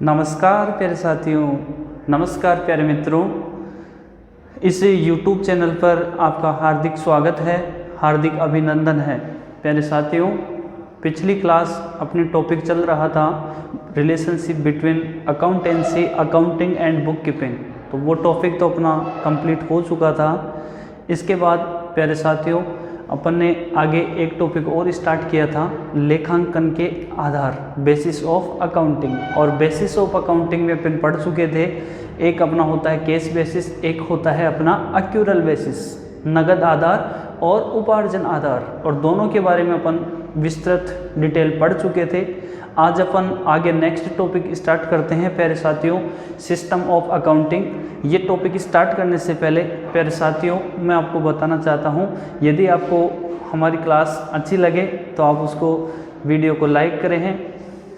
नमस्कार प्यारे साथियों, नमस्कार प्यारे मित्रों। इस YouTube चैनल पर आपका हार्दिक स्वागत है, हार्दिक अभिनंदन है। प्यारे साथियों, पिछली क्लास अपनी टॉपिक चल रहा था relationship between accountancy, accounting and book keeping. तो वो टॉपिक तो अपना कंप्लीट हो चुका था। इसके बाद प्यारे साथियों अपन ने आगे एक टॉपिक और स्टार्ट किया था, लेखांकन के आधार, बेसिस ऑफ अकाउंटिंग। और बेसिस ऑफ अकाउंटिंग में अपन पढ़ चुके थे, एक अपना होता है कैश बेसिस, एक होता है अपना एक्यूरल बेसिस, नगद आधार और उपार्जन आधार। और दोनों के बारे में अपन विस्तृत डिटेल पढ़ चुके थे। आज अपन आगे नेक्स्ट टॉपिक स्टार्ट करते हैं प्यारे साथियों, सिस्टम ऑफ अकाउंटिंग। ये टॉपिक स्टार्ट करने से पहले प्यारे साथियों मैं आपको बताना चाहता हूँ, यदि आपको हमारी क्लास अच्छी लगे तो आप उसको वीडियो को लाइक करें हैं,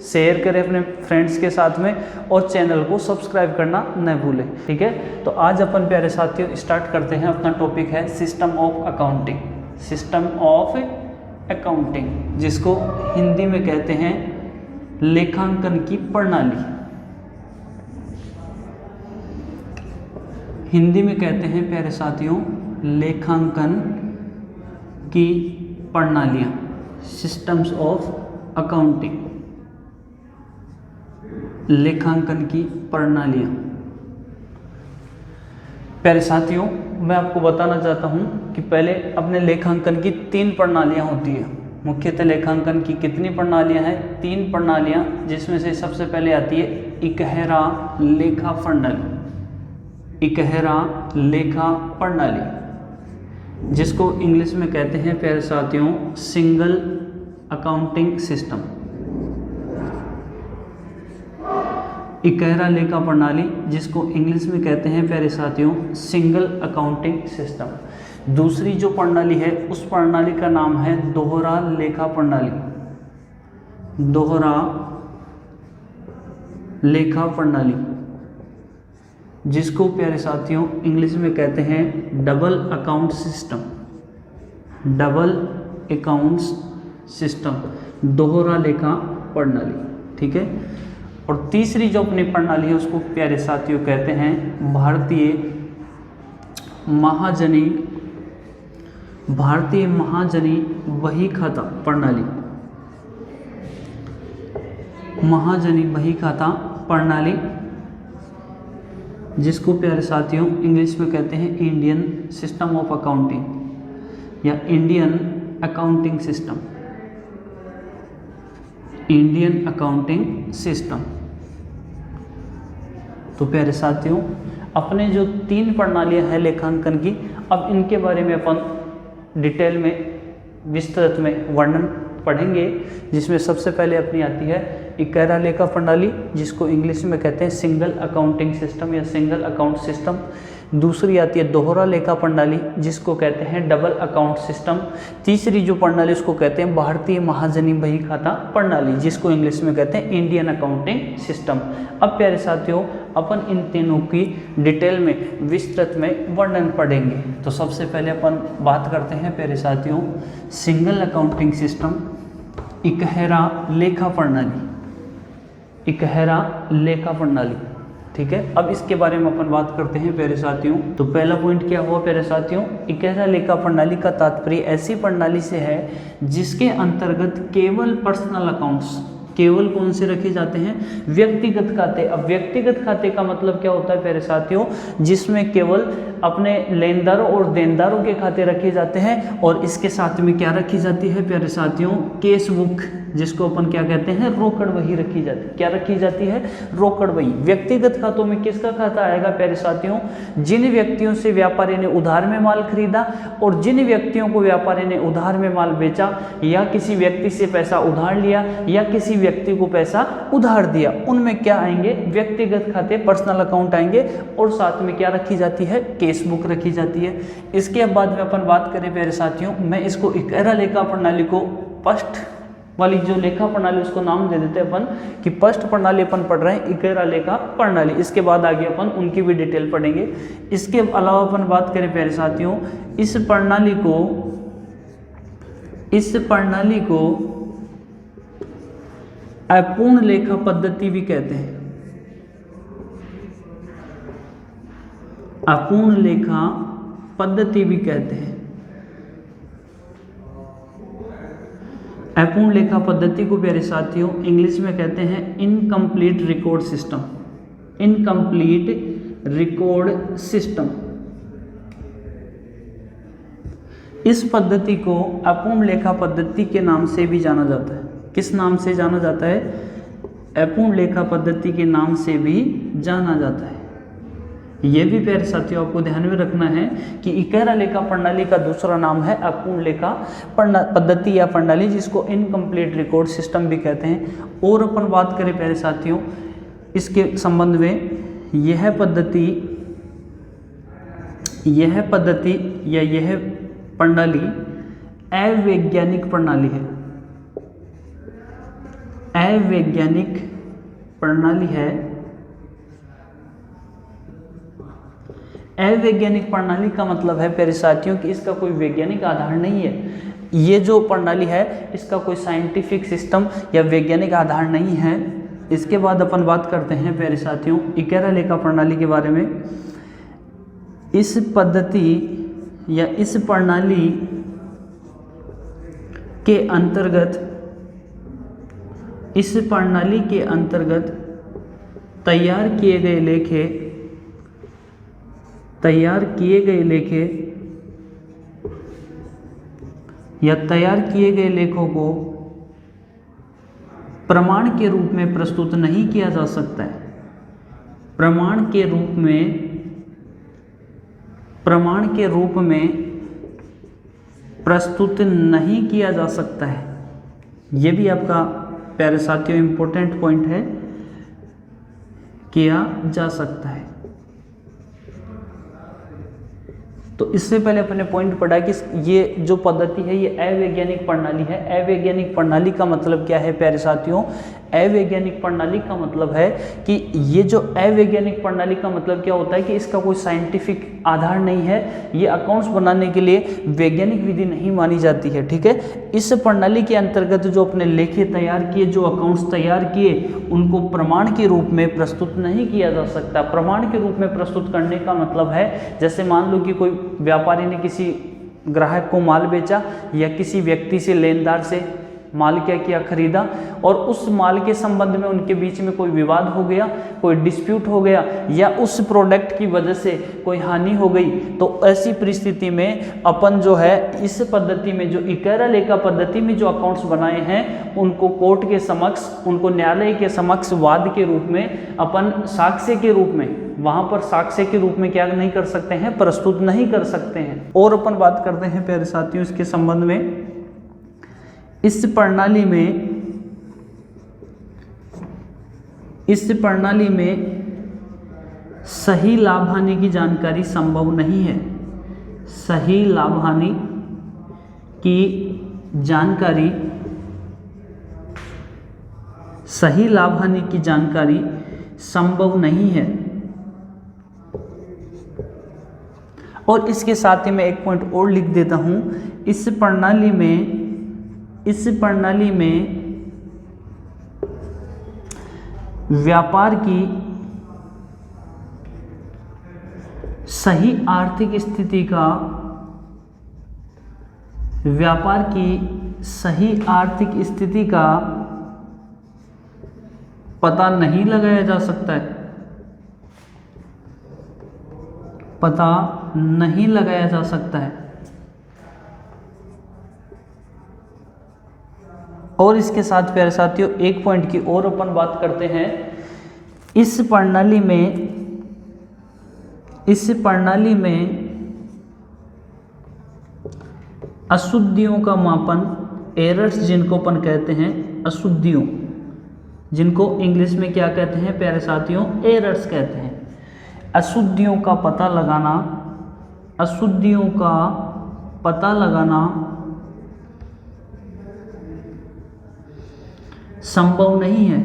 शेयर करें अपने फ्रेंड्स के साथ में, और चैनल को सब्सक्राइब करना न भूलें। ठीक है, तो आज अपन प्यारे साथियों स्टार्ट करते हैं। अपना टॉपिक है system of accounting. System of accounting, जिसको हिंदी में कहते हैं लेखांकन की प्रणाली। हिंदी में कहते हैं प्यारे साथियों लेखांकन की प्रणालियाँ, सिस्टम्स ऑफ अकाउंटिंग, लेखांकन की प्रणालियाँ। प्यारे साथियों मैं आपको बताना चाहता हूँ कि पहले अपने लेखांकन की 3 प्रणालियाँ होती है। मुख्यतः लेखांकन की कितनी प्रणालियाँ हैं? 3 प्रणालियाँ, जिसमें से सबसे पहले आती है इकहरा लेखा प्रणाली। इकहरा लेखा प्रणाली, जिसको इंग्लिश में कहते हैं प्यारे साथियों सिंगल अकाउंटिंग सिस्टम। इकहरा लेखा प्रणाली, जिसको इंग्लिश में कहते हैं प्यारे साथियों सिंगल अकाउंटिंग सिस्टम। दूसरी जो प्रणाली है उस प्रणाली का नाम है दोहरा लेखा प्रणाली। दोहरा लेखा प्रणाली, जिसको प्यारे साथियों इंग्लिश में कहते हैं double account system. Double accounts system, दोहरा लेखा प्रणाली। ठीक है, और तीसरी जो अपनी प्रणाली है उसको प्यारे साथियों कहते हैं भारतीय महाजनी, भारतीय महाजनी बही खाता प्रणाली। महाजनी बही खाता प्रणाली, जिसको प्यारे साथियों इंग्लिश में कहते हैं इंडियन सिस्टम ऑफ अकाउंटिंग या Indian accounting system. Indian accounting system. तो प्यारे साथियों अपने जो 3 प्रणालियां हैं लेखांकन की, अब इनके बारे में अपन डिटेल में विस्तृत में वर्णन पढ़ेंगे। जिसमें सबसे पहले अपनी आती है इकहरा लेखा प्रणाली, जिसको इंग्लिश में कहते हैं सिंगल अकाउंटिंग सिस्टम या सिंगल अकाउंट सिस्टम। दूसरी आती है दोहरा लेखा प्रणाली, जिसको कहते हैं डबल अकाउंट सिस्टम। तीसरी जो प्रणाली उसको कहते हैं भारतीय महाजनी बही खाता प्रणाली, जिसको इंग्लिश में कहते हैं इंडियन अकाउंटिंग सिस्टम। अब प्यारे साथियों अपन इन तीनों की डिटेल में विस्तृत में वर्णन पढ़ेंगे। तो सबसे पहले अपन बात करते हैं प्यारे साथियों सिंगल अकाउंटिंग सिस्टम, इकहरा लेखा प्रणाली। इकहरा लेखा प्रणाली, ठीक है। अब इसके बारे में अपन बात करते हैं प्यारे साथियों। तो पहला पॉइंट क्या हुआ प्यारे साथियों, इकहरा लेखा प्रणाली का तात्पर्य ऐसी प्रणाली से है जिसके अंतर्गत केवल पर्सनल अकाउंट्स, केवल कौन से रखे जाते हैं? व्यक्तिगत खाते। अब व्यक्तिगत खाते का मतलब क्या होता है प्यारे साथियों, जिसमें केवल अपने लेनदारों और देनदारों के खाते रखे जाते हैं, और इसके साथ में क्या रखी जाती है प्यारे साथियों? कैश बुक, जिसको अपन क्या कहते हैं? रोकड़ बही रखी जाती है। क्या रखी जाती है? रोकड़ बही। व्यक्तिगत खातों में किसका खाता आएगा प्यारे साथियों? जिन व्यक्तियों से व्यापारी ने उधार में माल खरीदा और जिन व्यक्तियों को व्यापारी ने उधार में माल बेचा, या किसी व्यक्ति से पैसा उधार लिया या किसी व्यक्ति को पैसा उधार दिया, उनमें क्या आएंगे? व्यक्तिगत खाते, पर्सनल अकाउंट आएंगे। और साथ में क्या रखी जाती है? केस बुक रखी जाती है। इसके बाद में अपन बात करें प्यारे साथियों, मैं इसको इकहरा लेखा प्रणाली को फर्स्ट वाली जो लेखा प्रणाली उसको नाम दे देते हैं अपन कि फर्स्ट प्रणाली अपन पढ़ रहे हैं इकहरा लेखा प्रणाली। इसके बाद आगे अपन उनकी भी डिटेल पढ़ेंगे। इसके अलावा अपन बात करें प्यारे साथियों, इस प्रणाली को अपूर्ण लेखा पद्धति भी कहते हैं। अपूर्ण लेखा पद्धति भी कहते हैं। अपूर्ण लेखा पद्धति को प्यारे साथियों इंग्लिश में कहते हैं incomplete record system. Incomplete record system. इस पद्धति को अपूर्ण लेखा पद्धति के नाम से भी जाना जाता है। किस नाम से जाना जाता है? अपूर्ण लेखा पद्धति के नाम से भी जाना जाता है। ये भी प्यारे साथियों आपको ध्यान में रखना है कि इकेरा लेखा प्रणाली का दूसरा नाम है अपूर्ण लेखा पद्धति या प्रणाली, जिसको इनकम्प्लीट रिकॉर्ड सिस्टम भी कहते हैं। और अपन बात करें प्यारे साथियों इसके संबंध में, यह पद्धति या यह प्रणाली अवैज्ञानिक प्रणाली है। अवैज्ञानिक प्रणाली है। अवैज्ञानिक प्रणाली का मतलब है प्यारे साथियों कि इसका कोई वैज्ञानिक आधार नहीं है। ये जो प्रणाली है इसका कोई साइंटिफिक सिस्टम या वैज्ञानिक आधार नहीं है। इसके बाद अपन बात करते हैं प्यारे साथियों इकेरा लेखा प्रणाली के बारे में। इस पद्धति या इस प्रणाली के अंतर्गत तैयार किए गए लेखों को प्रमाण के रूप में प्रस्तुत नहीं किया जा सकता है। प्रमाण के रूप में प्रस्तुत नहीं किया जा सकता है। ये भी आपका प्यारे साथियों इम्पोर्टेंट पॉइंट है, किया जा सकता है। तो इससे पहले अपने पॉइंट पढ़ा कि ये जो पद्धति है ये अवैज्ञानिक प्रणाली है। अवैज्ञानिक प्रणाली का मतलब क्या है प्यारे साथियों? अवैज्ञानिक प्रणाली का मतलब है कि ये जो अवैज्ञानिक प्रणाली का मतलब क्या होता है कि इसका कोई साइंटिफिक आधार नहीं है। ये अकाउंट्स बनाने के लिए वैज्ञानिक विधि नहीं मानी जाती है। ठीक है, इस प्रणाली के अंतर्गत जो अपने लेखे तैयार किए, जो अकाउंट्स तैयार किए, उनको प्रमाण के रूप में प्रस्तुत नहीं किया जा सकता। प्रमाण के रूप में प्रस्तुत करने का मतलब है जैसे मान लो कि कोई व्यापारी ने किसी ग्राहक को माल बेचा या किसी व्यक्ति से लेनदार से माल क्या किया, खरीदा, और उस माल के संबंध में उनके बीच में कोई विवाद हो गया, कोई डिस्प्यूट हो गया या उस प्रोडक्ट की वजह से कोई हानि हो गई। तो ऐसी परिस्थिति में अपन जो है इस पद्धति में, जो इकेरा लेखा पद्धति में जो अकाउंट्स बनाए हैं, उनको कोर्ट के समक्ष, उनको न्यायालय के समक्ष वाद के रूप में अपन साक्ष्य के रूप में, वहां पर साक्ष्य के रूप में क्या नहीं कर सकते हैं, प्रस्तुत नहीं कर सकते हैं। और अपन बात करते हैं प्यारे साथियों इसके संबंध में, इस प्रणाली में सही लाभ हानि की जानकारी संभव नहीं है। सही लाभ हानि की जानकारी संभव नहीं है। और इसके साथ ही मैं एक पॉइंट और लिख देता हूं, इस प्रणाली में व्यापार की सही आर्थिक स्थिति का पता नहीं लगाया जा सकता है। पता नहीं लगाया जा सकता है। और इसके साथ प्यारे साथियों एक पॉइंट की और अपन बात करते हैं, इस प्रणाली में अशुद्धियों का मापन, एरर्स जिनको अपन कहते हैं अशुद्धियों, जिनको इंग्लिश में क्या कहते हैं प्यारे साथियों, एरर्स कहते हैं। अशुद्धियों का पता लगाना संभव नहीं है।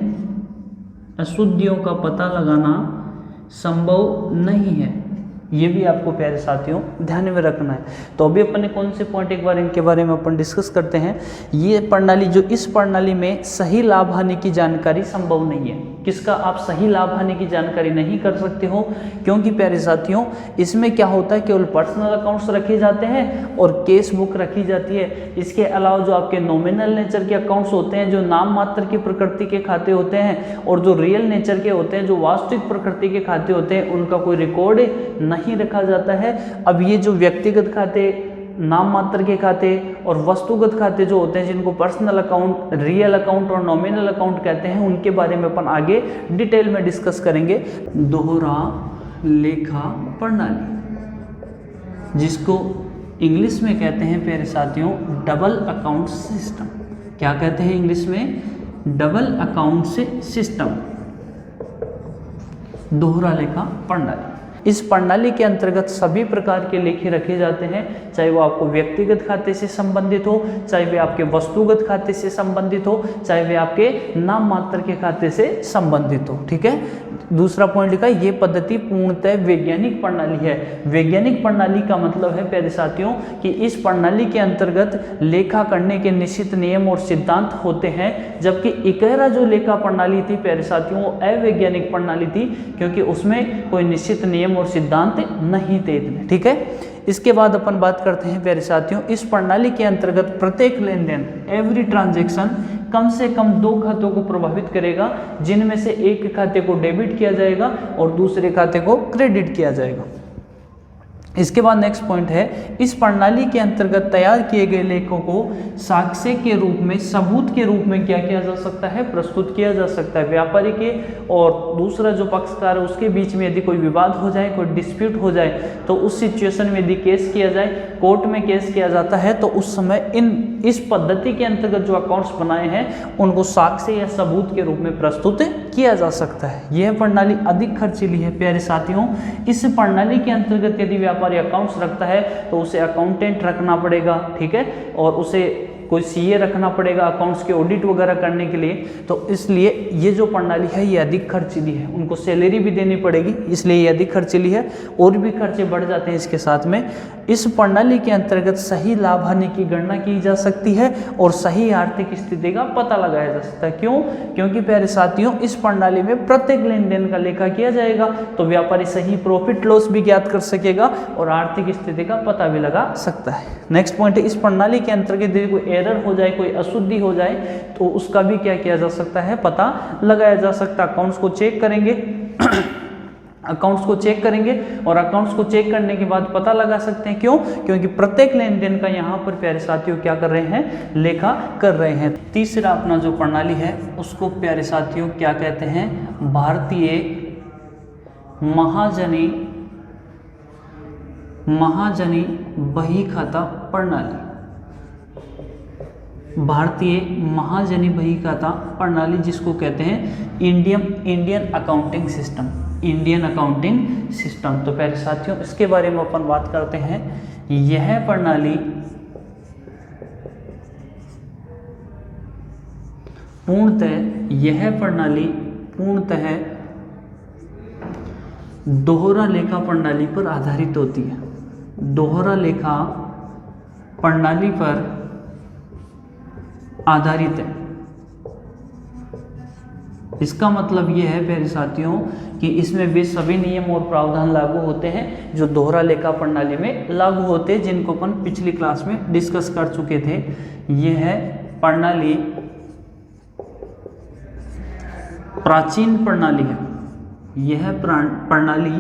अशुद्धियों का पता लगाना संभव नहीं है। ये भी आपको प्यारे साथियों ध्यान में रखना है। तो अभी अपन ने कौन से पॉइंट एक बार इनके बारे में अपन डिस्कस करते हैं। ये प्रणाली, जो इस प्रणाली में सही लाभ हानि की जानकारी संभव नहीं है। किसका आप सही लाभ हानि की जानकारी नहीं कर सकते हो, क्योंकि प्यारे साथियों इसमें क्या होता है, केवल पर्सनल अकाउंट्स रखे जाते हैं और केस बुक रखी जाती है। इसके अलावा जो आपके नॉमिनल नेचर के अकाउंट्स होते हैं, जो नाम मात्र की प्रकृति के खाते होते हैं, और जो रियल नेचर के होते हैं, जो वास्तविक प्रकृति के खाते होते हैं, उनका कोई रिकॉर्ड नहीं रखा जाता है। अब ये जो व्यक्तिगत खाते, नाम मात्र के खाते और वस्तुगत खाते जो होते हैं, जिनको पर्सनल अकाउंट, रियल अकाउंट और नॉमिनल अकाउंट कहते हैं, उनके बारे में अपन आगे डिटेल में डिस्कस करेंगे। दोहरा लेखा प्रणाली, जिसको इंग्लिश में कहते हैं प्यारे साथियों डबल अकाउंट सिस्टम। क्या कहते हैं इंग्लिश में? डबल अकाउंट सिस्टम, दोहरा लेखा प्रणाली। इस प्रणाली के अंतर्गत सभी प्रकार के लेखे रखे जाते हैं, चाहे वो आपको व्यक्तिगत खाते से संबंधित हो, चाहे वे आपके वस्तुगत खाते से संबंधित हो, चाहे वे आपके नाम मात्र के खाते से संबंधित हो। ठीक है, दूसरा पॉइंट लिखा है, ये पद्धति पूर्णतः वैज्ञानिक प्रणाली है। वैज्ञानिक प्रणाली का मतलब है प्यारे साथियों कि इस प्रणाली के अंतर्गत लेखा करने के निश्चित नियम और सिद्धांत होते हैं, जबकि इकहरा जो लेखा प्रणाली थी प्यारे साथियों वो अवैज्ञानिक प्रणाली थी, क्योंकि उसमें कोई निश्चित नियम और सिद्धांत नहीं थे इतने। ठीक है, इसके बाद अपन बात करते हैं प्यारे साथियों, इस प्रणाली के अंतर्गत प्रत्येक लेन देन, एवरी ट्रांजैक्शन कम से कम 2 खातों को प्रभावित करेगा, जिनमें से एक खाते को डेबिट किया जाएगा और दूसरे खाते को क्रेडिट किया जाएगा। इसके बाद नेक्स्ट पॉइंट है, इस प्रणाली के अंतर्गत तैयार किए गए लेखों को साक्ष्य के रूप में, सबूत के रूप में क्या किया जा सकता है? प्रस्तुत किया जा सकता है। व्यापारी के और दूसरा जो पक्षकार है उसके बीच में यदि कोई विवाद हो जाए, कोई डिस्प्यूट हो जाए, तो उस सिचुएशन में यदि केस किया जाए, कोर्ट में केस किया जाता है, तो उस समय इस पद्धति के अंतर्गत जो अकाउंट्स बनाए हैं उनको साक्ष्य या सबूत के रूप में प्रस्तुत किया जा सकता है। यह प्रणाली अधिक खर्चीली है प्यारे साथियों। इस प्रणाली के अंतर्गत यदि व्यापारी अकाउंट्स रखता है तो उसे अकाउंटेंट रखना पड़ेगा, ठीक है, और उसे कोई सीए रखना पड़ेगा अकाउंट्स के ऑडिट वगैरह करने के लिए। तो इसलिए ये जो प्रणाली है ये अधिक खर्चीली है, उनको सैलरी भी देनी पड़ेगी, इसलिए ये अधिक खर्चीली है, और भी खर्चे बढ़ जाते हैं इसके साथ में। इस प्रणाली के अंतर्गत सही लाभ हानि की गणना की जा सकती है और सही आर्थिक स्थिति का पता लगाया जा सकता है। क्यों? क्योंकि प्यारे साथियों इस प्रणाली में प्रत्येक लेन देन का लेखा किया जाएगा, तो व्यापारी सही प्रॉफिट लॉस भी ज्ञात कर सकेगा और आर्थिक स्थिति का पता भी लगा सकता है। नेक्स्ट पॉइंट है, इस प्रणाली के अंतर्गत यदि कोई एरर हो जाए, कोई अशुद्धि हो जाए, तो उसका भी क्या किया जा सकता है? पता लगाया जा सकता है। अकाउंट्स को चेक करेंगे अकाउंट्स को चेक करेंगे और अकाउंट्स को चेक करने के बाद पता लगा सकते हैं। क्यों? क्योंकि प्रत्येक लेन देन का यहाँ पर प्यारे साथियों क्या कर रहे हैं? लेखा कर रहे हैं। तीसरा अपना जो प्रणाली है उसको प्यारे साथियों क्या कहते हैं? भारतीय महाजनी बही खाता प्रणाली। भारतीय महाजनी बही खाता प्रणाली, जिसको कहते हैं Indian accounting system, Indian accounting system. तो प्यारे साथियों इसके बारे में अपन बात करते हैं। यह प्रणाली पूर्णतः दोहरा लेखा प्रणाली पर आधारित होती है। दोहरा लेखा प्रणाली पर आधारित है। इसका मतलब यह है प्यारे साथियों कि इसमें वे सभी नियम और प्रावधान लागू होते हैं जो दोहरा लेखा प्रणाली में लागू होते हैं, जिनको अपन पिछली क्लास में डिस्कस कर चुके थे। यह प्रणाली प्राचीन प्रणाली है। यह प्रणाली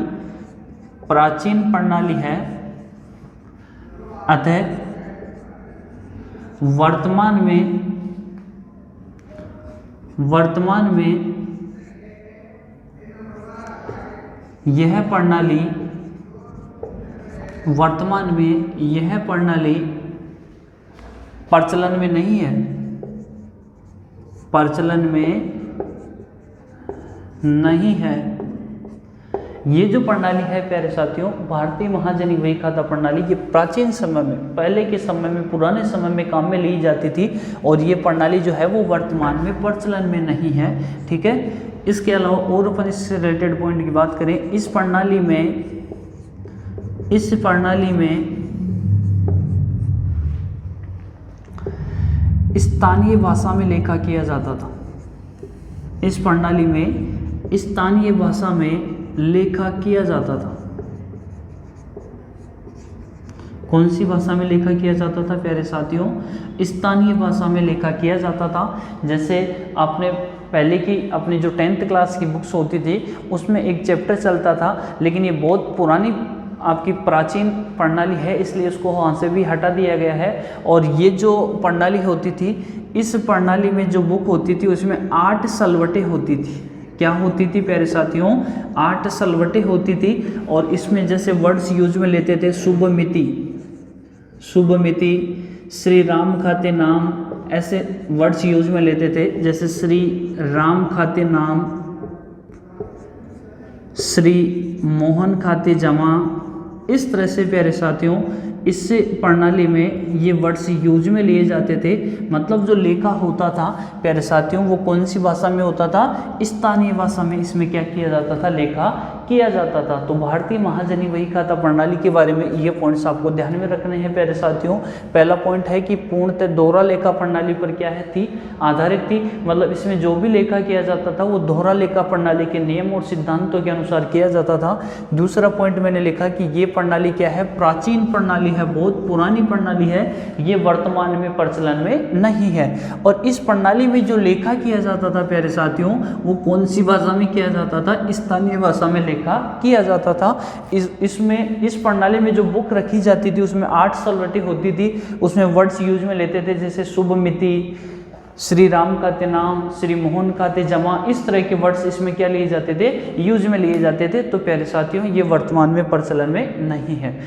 प्राचीन प्रणाली है, अतः वर्तमान में यह प्रणाली प्रचलन में नहीं है, प्रचलन में नहीं है। ये जो प्रणाली है प्यारे साथियों भारतीय महाजनी बही खाता प्रणाली, ये प्राचीन समय में, पहले के समय में, पुराने समय में काम में ली जाती थी, और ये प्रणाली जो है वो वर्तमान में प्रचलन में नहीं है। ठीक है, इसके अलावा और अपन इससे रिलेटेड पॉइंट की बात करें, इस प्रणाली में स्थानीय भाषा में लेखा किया जाता था। इस प्रणाली में स्थानीय भाषा में लेखा किया जाता था। कौन सी भाषा में लेखा किया जाता था प्यारे साथियों? स्थानीय भाषा में लेखा किया जाता था। जैसे आपने पहले की अपनी जो 10th क्लास की बुक्स होती थी उसमें एक चैप्टर चलता था, लेकिन ये बहुत पुरानी आपकी प्राचीन प्रणाली है, इसलिए उसको वहाँ से भी हटा दिया गया है। और ये जो प्रणाली होती थी, इस प्रणाली में जो बुक होती थी उसमें 8 सलवटें होती थी। क्या होती थी प्यारे साथियों? 8 सलवटें होती थी। और इसमें जैसे वर्ड्स यूज में लेते थे, शुभ मिति, श्री राम खाते नाम, ऐसे वर्ड्स यूज में लेते थे। जैसे श्री राम खाते नाम, श्री मोहन खाते जमा, इस तरह से प्यारे साथियों इस प्रणाली में ये वर्ड्स यूज में लिए जाते थे। मतलब जो लेखा होता था प्यारे साथियों वो कौन सी भाषा में होता था? स्थानीय भाषा में इसमें क्या किया जाता था? लेखा किया जाता था। तो भारतीय महाजनी बही खाता प्रणाली के बारे में ये पॉइंट्स आपको ध्यान में रखने हैं प्यारे साथियों। पहला पॉइंट है कि पूर्णतः दोहरा लेखा प्रणाली पर क्या है थी? आधारित थी। मतलब इसमें जो भी लेखा किया जाता था वो दोहरा लेखा प्रणाली के नियम और सिद्धांतों के अनुसार किया जाता था। दूसरा पॉइंट मैंने लिखा कि ये प्रणाली क्या है? प्राचीन प्रणाली है, बहुत पुरानी प्रणाली है, ये वर्तमान में प्रचलन में नहीं है। और इस प्रणाली में जो लेखा किया जाता था प्यारे साथियों वो कौन सी भाषा में किया जाता था? स्थानीय भाषा में लेखा किया जाता था। इस प्रणाली में जो बुक रखी जाती थी उसमें 8 सलवटें होती थी। उसमें वर्ड्स यूज में लेते थे जैसे शुभ मिति, श्री राम खाते नाम, श्री मोहन खाते जमा, इस तरह के वर्ड्स इसमें क्या लिए जाते थे? यूज में लिए जाते थे। तो प्यारे साथियों ये वर्तमान में प्रचलन में नहीं है।